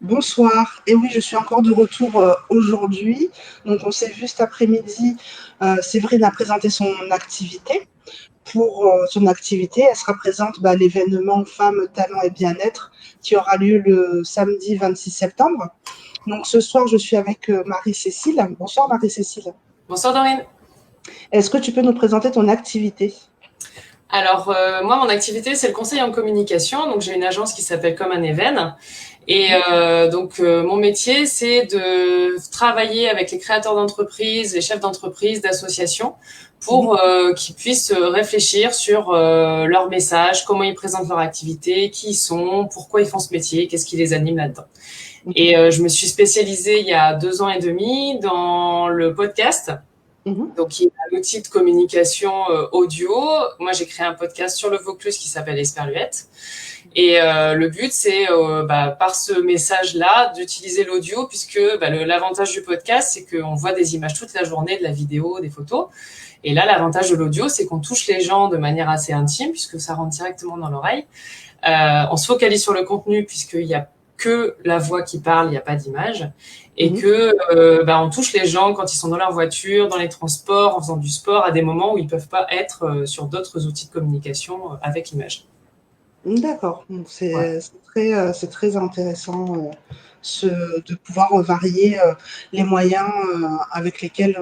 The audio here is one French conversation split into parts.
Bonsoir. Et oui, je suis encore de retour aujourd'hui. Donc, on s'est vu cet après-midi. Séverine a présenté son activité. Pour son activité, elle sera présente à l'événement Femmes, Talents et Bien-être qui aura lieu le samedi 26 septembre. Donc, ce soir, je suis avec Marie-Cécile. Bonsoir, Marie-Cécile. Bonsoir Dorine. Est-ce que tu peux nous présenter ton activité? Alors moi, mon activité, c'est le conseil en communication. Donc j'ai une agence qui s'appelle Comme un Even. Et mon métier, c'est de travailler avec les créateurs d'entreprises, les chefs d'entreprise, d'associations, Mhm. pour qu'ils puissent réfléchir sur leur message, comment ils présentent leur activité, qui ils sont, pourquoi ils font ce métier, qu'est-ce qui les anime là-dedans. Mhm. Et je me suis spécialisée il y a 2 ans et demi dans le podcast. Mhm. Donc, il y a un outil de communication audio. Moi, j'ai créé un podcast sur le Vaucluse qui s'appelle Esperluette. Et le but, c'est, par ce message-là, d'utiliser l'audio, puisque l'avantage du podcast, c'est qu'on voit des images toute la journée, de la vidéo, des photos. Et là, l'avantage de l'audio, c'est qu'on touche les gens de manière assez intime, puisque ça rentre directement dans l'oreille. On se focalise sur le contenu, puisqu'il y a que la voix qui parle, il n'y a pas d'image, et Mhm. que on touche les gens quand ils sont dans leur voiture, dans les transports, en faisant du sport, à des moments où ils peuvent pas être sur d'autres outils de communication avec l'image. D'accord. Donc, Voilà. c'est très intéressant de pouvoir varier les moyens avec lesquels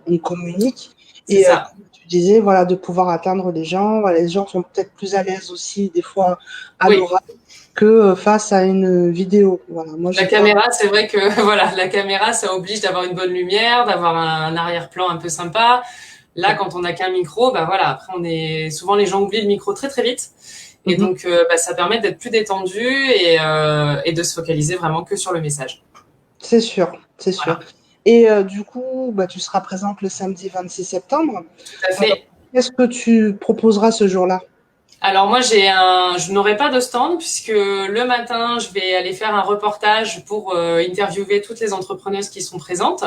on communique. C'est Et ça. comme tu disais, voilà, de pouvoir atteindre les gens. Voilà, les gens sont peut-être plus à l'aise aussi, des fois, à Oui. l'oral que face à une vidéo. Voilà, moi, La j'ai pas. caméra, c'est vrai que voilà, la caméra, ça oblige d'avoir une bonne lumière, d'avoir un arrière-plan un peu sympa. Là, quand on n'a qu'un micro, voilà, après souvent les gens oublient le micro très très vite. Et Mhm. donc, ça permet d'être plus détendu et de se focaliser vraiment que sur le message. C'est sûr, c'est sûr. Voilà. Et du coup, tu seras présente le samedi 26 septembre. Tout à Euh, fait. Qu'est-ce que tu proposeras ce jour-là? Alors moi, je n'aurai pas de stand puisque le matin, je vais aller faire un reportage pour interviewer toutes les entrepreneuses qui sont présentes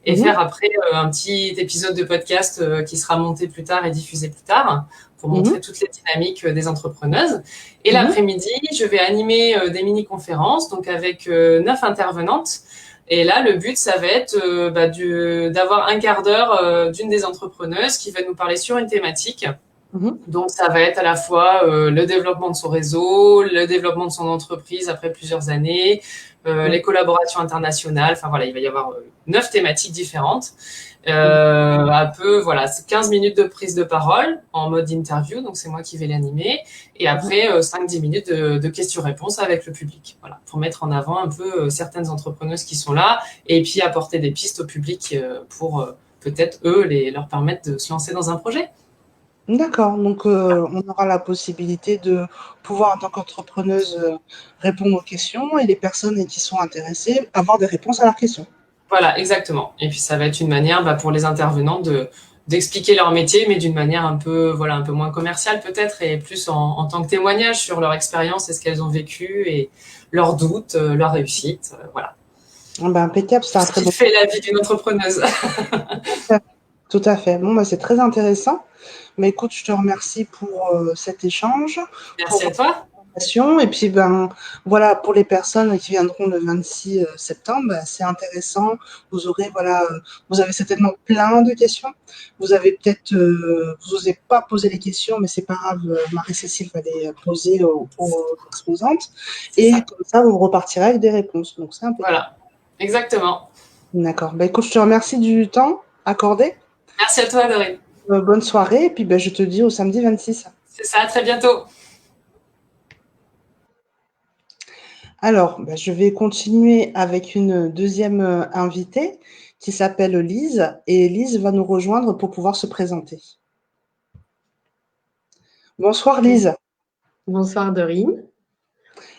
et Mhm. faire après un petit épisode de podcast qui sera monté plus tard et diffusé plus tard pour Mhm. montrer toutes les dynamiques des entrepreneuses. Et Mhm. l'après-midi, je vais animer des mini-conférences donc avec 9 intervenantes. Et là, le but, ça va être d'avoir un quart d'heure d'une des entrepreneuses qui va nous parler sur une thématique. Mhm. Donc, ça va être à la fois le développement de son réseau, le développement de son entreprise après plusieurs années, Ouais. les collaborations internationales. Enfin voilà, il va y avoir 9 thématiques différentes. Mhm. Un peu, voilà, c'est 15 minutes de prise de parole en mode interview, donc c'est moi qui vais l'animer. Et Mhm. après, 5-10 minutes de questions-réponses avec le public. Voilà, pour mettre en avant un peu certaines entrepreneuses qui sont là et puis apporter des pistes au public pour peut-être eux leur permettre de se lancer dans un projet. D'accord. Donc, on aura la possibilité de pouvoir, en tant qu'entrepreneuse, répondre aux questions et les personnes qui sont intéressées avoir des réponses à leurs questions. Voilà, exactement. Et puis ça va être une manière pour les intervenants d'expliquer leur métier, mais d'une manière un peu un peu moins commerciale peut-être et plus en tant que témoignage sur leur expérience et ce qu'elles ont vécu et leurs doutes, leurs réussites, voilà. Ah ben, impeccable, c'est Tout un ce très qui bon. fait la vie d'une entrepreneuse. Tout à fait. Bon, c'est très intéressant. Mais écoute, je te remercie pour cet échange, Merci pour à toi. l'information. Et puis, voilà, pour les personnes qui viendront le 26 septembre, c'est intéressant. Vous aurez, voilà, vous avez certainement plein de questions. Vous avez peut-être, vous n'osez pas poser les questions, mais c'est pas grave. Marie-Cécile va les poser aux exposantes. C'est Et ça. comme ça, vous repartirez avec des réponses. Donc, c'est impeccable. Voilà. Exactement. D'accord. Écoute, je te remercie du temps accordé. Merci à toi, Dorine. Bonne soirée. Et puis, je te dis au samedi 26. C'est ça, à très bientôt. Alors, je vais continuer avec une deuxième invitée qui s'appelle Lise et Lise va nous rejoindre pour pouvoir se présenter. Bonsoir Lise. Bonsoir Dorine.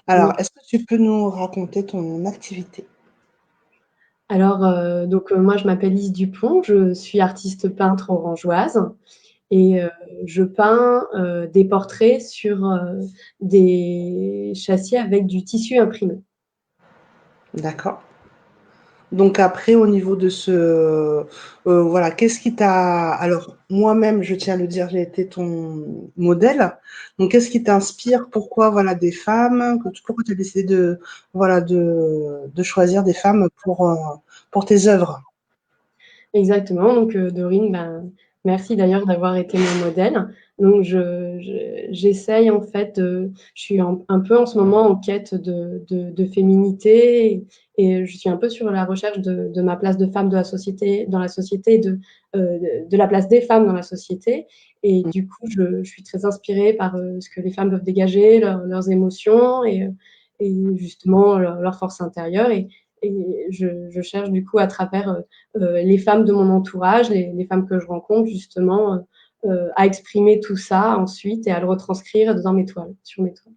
Alors, Donc, est-ce que tu peux nous raconter ton activité? moi je m'appelle Lise Dupont, je suis artiste peintre orangeoise et je peins des portraits sur des châssis avec du tissu imprimé. D'accord. Donc après, au niveau de voilà, qu'est-ce qui t'a... Alors, moi-même, je tiens à le dire, j'ai été ton modèle. Donc, qu'est-ce qui t'inspire? Pourquoi, voilà, des femmes? Pourquoi tu as décidé voilà, de choisir des femmes pour tes œuvres? Exactement. Donc, Dorine, ben, merci d'ailleurs d'avoir été mon modèle. Donc, j'essaye en fait, je suis un peu en ce moment en quête de féminité et je suis un peu sur la recherche de ma place de femme de la société, dans la société, de la place des femmes dans la société. Et du coup, je suis très inspirée par ce que les femmes peuvent dégager, leurs émotions et justement leur force intérieure. Et je cherche du coup à travers les femmes de mon entourage, les femmes que je rencontre, justement, à exprimer tout ça ensuite et à le retranscrire dans mes toiles, sur mes toiles.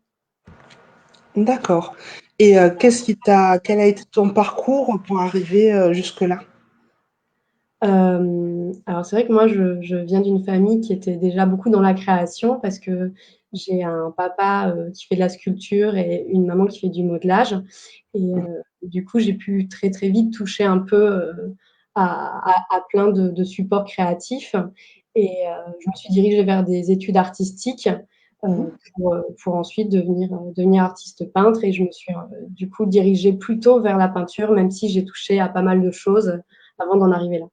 D'accord. Et quel a été ton parcours pour arriver jusque-là? Alors c'est vrai que moi, je viens d'une famille qui était déjà beaucoup dans la création parce que j'ai un papa qui fait de la sculpture et une maman qui fait du modelage. Et du coup, j'ai pu très très vite toucher un peu à plein de supports créatifs. Et je me suis dirigée vers des études artistiques pour ensuite devenir artiste peintre. Et je me suis du coup dirigée plutôt vers la peinture, même si j'ai touché à pas mal de choses avant d'en arriver là.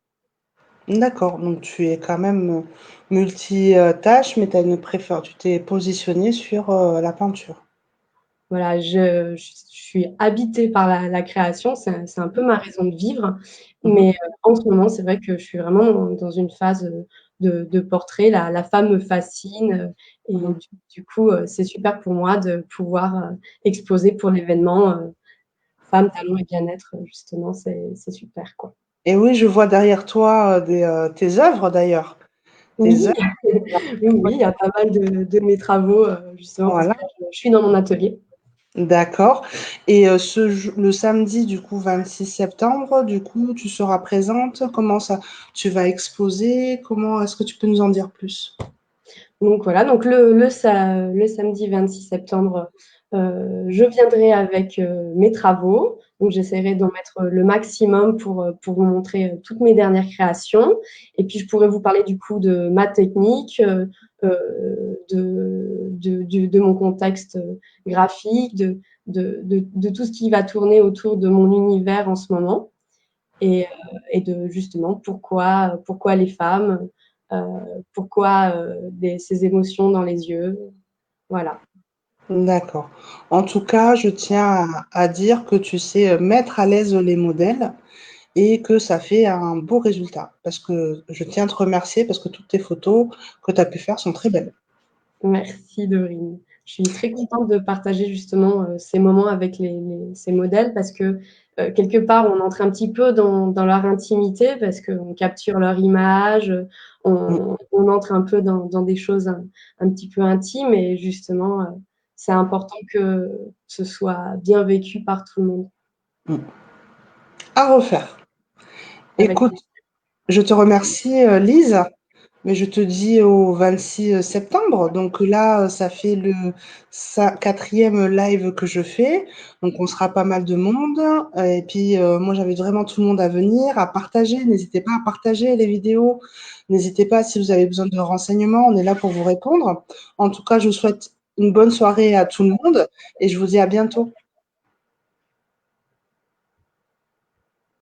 D'accord, donc tu es quand même multitâche, mais tu t'es positionnée sur la peinture. Voilà, je suis habitée par la création, c'est un peu ma raison de vivre. Mhm. Mais en ce moment, c'est vrai que je suis vraiment dans une phase de portrait. La femme me fascine. Et Mhm. du coup, c'est super pour moi de pouvoir exposer pour l'événement Femmes, Talents et Bien-être, justement, c'est super, quoi. Et oui, je vois derrière toi tes œuvres d'ailleurs. Tes Oui, œuvres, oui, oui, il y a pas mal de mes travaux, justement, parce voilà. que je suis dans mon atelier. D'accord. Et le samedi, du coup, 26 septembre, du coup, tu seras présente. Comment ça, tu vas exposer? Comment est-ce que tu peux nous en dire plus? Donc voilà, donc le samedi 26 septembre, je viendrai avec mes travaux. Donc j'essaierai d'en mettre le maximum pour vous montrer toutes mes dernières créations. Et puis je pourrais vous parler du coup de ma technique, de mon contexte graphique, de tout ce qui va tourner autour de mon univers en ce moment et de justement pourquoi les femmes, pourquoi ces émotions dans les yeux. Voilà. D'accord. En tout cas, je tiens à dire que tu sais mettre à l'aise les modèles et que ça fait un beau résultat. Parce que je tiens à te remercier parce que toutes tes photos que tu as pu faire sont très belles. Merci Dorine. Je suis très contente de partager justement ces moments avec ces modèles parce que quelque part on entre un petit peu dans leur intimité parce qu'on capture leur image, Mm, on entre un peu dans des choses un petit peu intimes et justement c'est important que ce soit bien vécu par tout le monde. mm. À refaire. Avec Écoute, je te remercie, Lise, mais je te dis au 26 septembre. Donc là, ça fait quatrième live que je fais. Donc on sera pas mal de monde. Et puis moi, j'invite vraiment tout le monde à venir, à partager. N'hésitez pas à partager les vidéos. N'hésitez pas si vous avez besoin de renseignements. On est là pour vous répondre. En tout cas, je vous souhaite une bonne soirée à tout le monde et je vous dis à bientôt.